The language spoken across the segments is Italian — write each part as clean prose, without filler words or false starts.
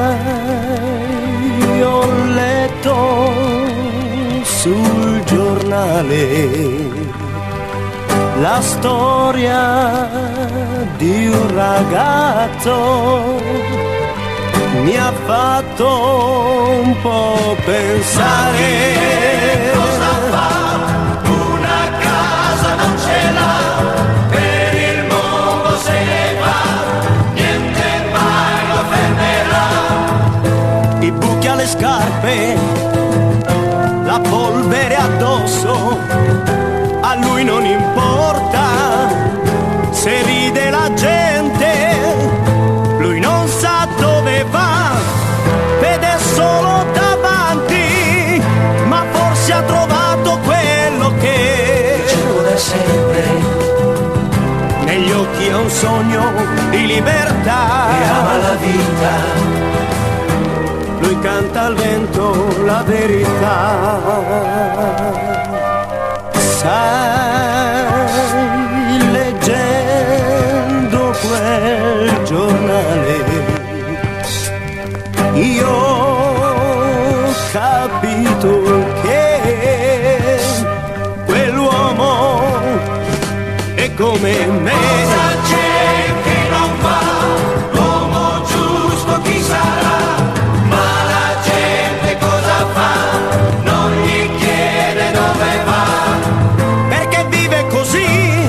Sai, ho letto sul giornale la storia di un ragazzo, mi ha fatto un po' pensare. Cosa fa? Una casa non ce l'ha, per il mondo se ne va, niente mai lo fermerà. I buchi alle scarpe, la polvere addosso, a lui non importa se ride la gente, lui non sa dove va, vede solo davanti, ma forse ha trovato quello che Dicevo da sempre, negli occhi ha un sogno di libertà e ama la vita. Lui canta al vento la verità. Sai, leggendo quel giornale, io ho capito che quell'uomo è come me. Cosa c'è che non va? L'uomo giusto chi sarà? Ma la gente cosa fa? Non gli chiede dove va. Perché vive così,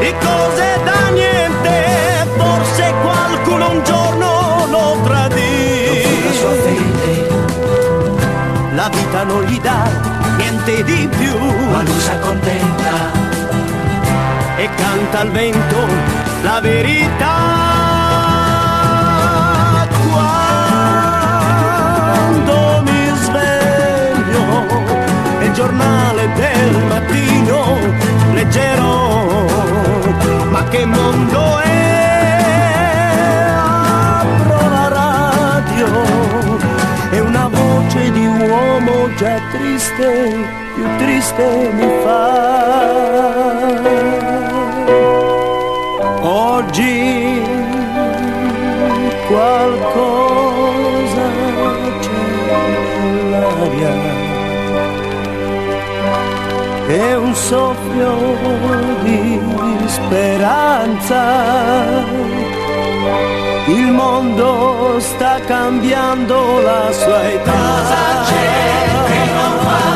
di cose da niente, forse qualcuno un giorno lo tradì. La sua fede, La vita non gli dà niente di più, ma lui s'accontenta. e canta al vento la verità. Quando mi sveglio nel giornale del mattino leggerò, ma che mondo è? Apro la radio e una voce di uomo già triste, più triste mi fa. Oggi qualcosa c'è nell'aria, è un soffio di speranza. Il mondo sta cambiando la sua età. Cosa c'è che non va?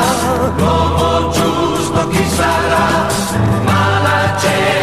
L'uomo giusto chi sarà? Ma la gente